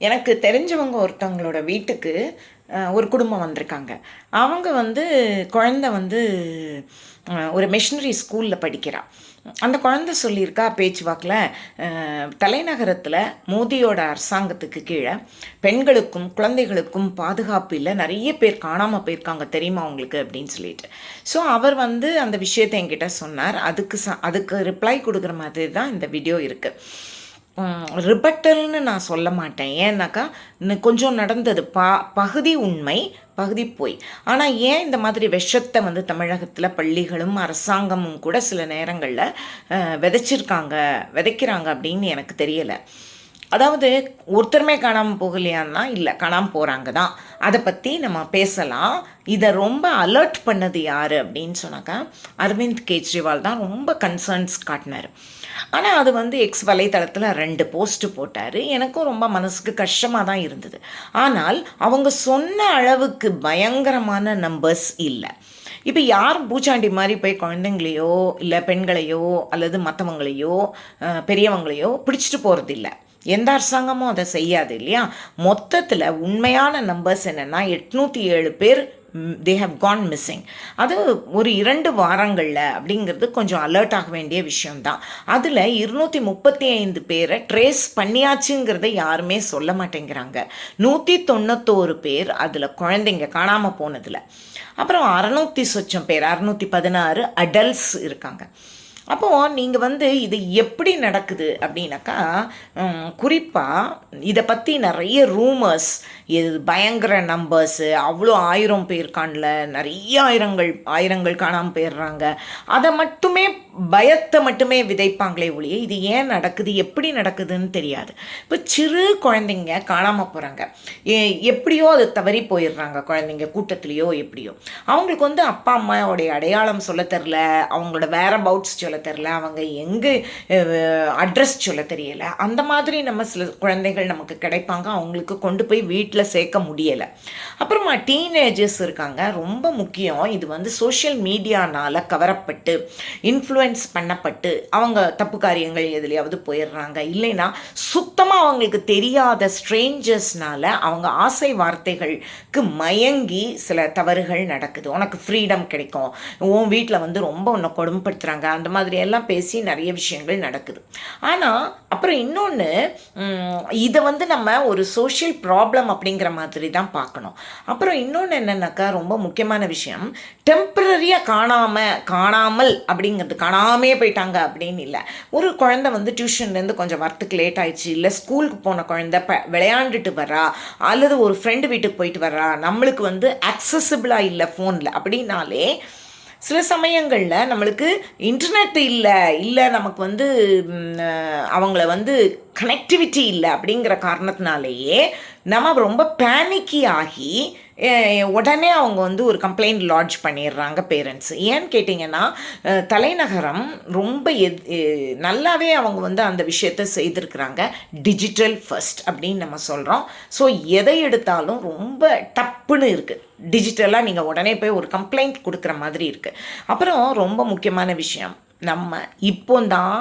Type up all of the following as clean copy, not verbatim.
எனக்கு தெரிஞ்சவங்க ஒருத்தவங்களோட வீட்டுக்கு ஒரு குடும்பம் வந்திருக்காங்க. அவங்க குழந்தை ஒரு மிஷனரி ஸ்கூலில் படிக்கிறா. அந்த குழந்தை சொல்லியிருக்கா பேச்சுவாக்கில், தலைநகரத்தில் மோதியோட அரசாங்கத்துக்கு கீழே பெண்களுக்கும் குழந்தைகளுக்கும் பாதுகாப்பு இல்லை, நிறைய பேர் காணாமல் போயிருக்காங்க தெரியுமா உங்களுக்கு அப்படின்னு சொல்லிட்டு. ஸோ அவர் அந்த விஷயத்தை என்கிட்ட சொன்னார். அதுக்கு ரிப்ளை கொடுக்குற மாதிரி தான் இந்த வீடியோ இருக்குது. ரிபட்டல்னு நான் சொல்ல மாட்டேன். ஏன்னாக்கா கொஞ்சம் நடந்தது பகுதி உண்மை, பகுதி போய். ஆனால் ஏன் இந்த மாதிரி விஷத்தை தமிழகத்தில் பள்ளிகளும் அரசாங்கமும் கூட சில நேரங்களில் விதைக்கிறாங்க அப்படின்னு எனக்கு தெரியலை. அதாவது ஒருத்தருமே காணாமல் போகலையான்னா இல்லை, காணாமல் போகிறாங்க தான். அதை பற்றி நம்ம பேசலாம். இதை ரொம்ப அலர்ட் பண்ணது யார் அப்படின்னு சொன்னாக்கா அரவிந்த் கெஜ்ரிவால் தான் ரொம்ப கன்சர்ன்ஸ் காட்டினார். ஆனால் அது எக்ஸ் வலைத்தளத்தில் 2 போஸ்ட்டு போட்டார். எனக்கும் ரொம்ப மனசுக்கு கஷ்டமாக தான் இருந்தது. ஆனால் அவங்க சொன்ன அளவுக்கு பயங்கரமான நம்பர்ஸ் இல்லை. இப்போ யாரும் பூச்சாண்டி மாதிரி போய் குழந்தைங்களையோ இல்லை பெண்களையோ அல்லது மற்றவங்களையோ பெரியவங்களையோ பிடிச்சிட்டு போகிறதில்ல. எந்த அரசாங்கமும் அதை செய்யாது இல்லையா? மொத்தத்தில் உண்மையான நம்பர்ஸ் என்னென்னா 807 பேர் தே ஹவ் கான் மிஸ்ஸிங். அது ஒரு 2 வாரங்களில் அப்படிங்கிறது கொஞ்சம் அலர்ட் ஆக வேண்டிய விஷயம்தான். அதில் 235 பேரை ட்ரேஸ் பண்ணியாச்சுங்கிறத யாருமே சொல்ல மாட்டேங்கிறாங்க. 191 பேர் அதில் குழந்தைங்க காணாமல் போனதில். அப்புறம் 600 சொச்சம் பேர், 616 அடல்ட்ஸ் இருக்காங்க. அப்போது நீங்கள் இது எப்படி நடக்குது அப்படின்னாக்கா, குறிப்பாக இதை பற்றி நிறைய ரூமர்ஸ், இது பயங்கர நம்பர்ஸு, அவ்வளோ 1000 பேர் காணல, நிறைய ஆயிரங்கள் காணாமல் போயிடுறாங்க, அதை மட்டுமே பயத்தை மட்டுமே விதைப்பாங்களே ஒழிய இது ஏன் நடக்குது எப்படி நடக்குதுன்னு தெரியாது. இப்போ சிறு குழந்தைங்க காணாமல் போகிறாங்க. எப்படியோ அது தவறி போயிடுறாங்க குழந்தைங்க கூட்டத்துலேயோ எப்படியோ. அவங்களுக்கு அப்பா அம்மாவோடைய அடையாளம் சொல்ல தெரில, அவங்களோட வேற அபவுட்ஸ் சொல்ல தெரில, அவங்க எங்கே அட்ரஸ் சொல்ல தெரியலை. அந்த மாதிரி நம்ம சில குழந்தைகள் நமக்கு கிடைப்பாங்க, அவங்களுக்கு கொண்டு போய் வீட்டில் சேர்க்க முடியலை. அப்புறமா டீனேஜர்ஸ் இருக்காங்க, ரொம்ப முக்கியம். இது சோஷியல் மீடியானால் கவரப்பட்டு இன்ஃப்ளூயன்ஸ் பண்ணப்பட்டு அவங்க தப்பு காரியங்கள் எதுலையாவது போயிடுறாங்க. இல்லைன்னா சுத்தமாக அவங்களுக்கு தெரியாத ஸ்ட்ரேஞ்சர்ஸ்னால அவங்க ஆசை வார்த்தைகளுக்கு மயங்கி சில தவறுகள் நடக்குது. உனக்கு ஃப்ரீடம் கிடைக்கும், உன் வீட்டில் ரொம்ப உன்னை கொடுமைப்படுத்துகிறாங்க, அந்த மாதிரி எல்லாம் பேசி நிறைய விஷயங்கள் நடக்குது. ஆனால் அப்புறம் இன்னொன்று, இதை நம்ம ஒரு சோஷியல் ப்ராப்ளம் அப்படிங்கிற மாதிரி தான் பார்க்கணும். அப்புறம் இன்னொன்று என்னென்னாக்கா, ரொம்ப முக்கியமான விஷயம், டெம்பரரியாக காணாமல் அப்படிங்கிறது, காணாமே போயிட்டாங்க அப்படின்னு இல்லை. ஒரு குழந்தை டியூஷன்லேருந்து கொஞ்சம் வரத்துக்கு லேட் ஆயிடுச்சு, இல்லை ஸ்கூலுக்கு போன குழந்தை விளையாண்டுட்டு வரா, அல்லது ஒரு ஃப்ரெண்டு வீட்டுக்கு போயிட்டு வர்றா, நம்மளுக்கு அக்சசிபிளாக இல்லை ஃபோனில் அப்படின்னாலே, சில சமயங்களில் நம்மளுக்கு இன்டர்நெட் இல்லை நமக்கு அவங்கள கனெக்டிவிட்டி இல்லை அப்படிங்கிற காரணத்தினாலேயே நம்ம ரொம்ப பேனிக்கி ஆகி உடனே அவங்க ஒரு கம்ப்ளைண்ட் லாட்ஜ் பண்ணிடுறாங்க பேரண்ட்ஸ். ஏன்னு கேட்டிங்கன்னா, தலைநகரம் ரொம்ப நல்லாவே அவங்க அந்த விஷயத்தை செய்திருக்கிறாங்க. டிஜிட்டல் ஃபர்ஸ்ட் அப்படின்னு நம்ம சொல்கிறோம். ஸோ எதை எடுத்தாலும் ரொம்ப டப்புன்னு இருக்குது. டிஜிட்டலாக நீங்கள் உடனே போய் ஒரு கம்ப்ளைண்ட் கொடுக்குற மாதிரி இருக்குது. அப்புறம் ரொம்ப முக்கியமான விஷயம், நம்ம இப்போ தான்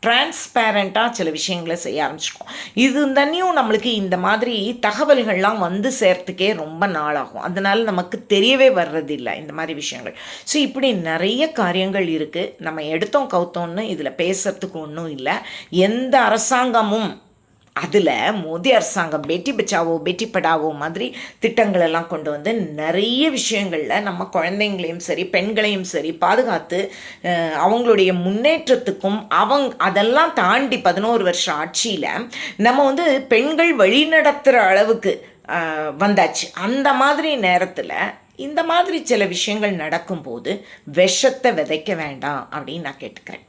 டிரான்ஸ்பேரண்ட்டாக சில விஷயங்களை செய்ய ஆரம்பிச்சிருக்கோம். இது தண்ணியும் நம்மளுக்கு இந்த மாதிரி தகவல்கள்லாம் சேர்த்துக்கே ரொம்ப நாளாகும். அதனால் நமக்கு தெரியவே வர்றதில்லை இந்த மாதிரி விஷயங்கள். ஸோ இப்படி நிறைய காரியங்கள் இருக்குது. நம்ம எடுத்தோம் கவுத்தோன்னு இதில் பேசுகிறதுக்கு ஒன்றும் இல்லை. எந்த அரசாங்கமும், அதில் மோடி அரசாங்கம் பேட்டி பச்சாவோ பேட்டி படாவோ மாதிரி திட்டங்கள் எல்லாம் கொண்டு நிறைய விஷயங்களில் நம்ம குழந்தைங்களையும் சரி பெண்களையும் சரி பாதுகாத்து அவங்களுடைய முன்னேற்றத்துக்கும் அதெல்லாம் தாண்டி 11 வருஷம் ஆட்சியில் நம்ம பெண்கள் வழி நடத்துகிற அளவுக்கு வந்தாச்சு. அந்த மாதிரி நேரத்தில் இந்த மாதிரி சில விஷயங்கள் நடக்கும்போது விஷத்தை விதைக்க வேண்டாம் அப்படின்னு நான் கேட்டுக்கிறேன்.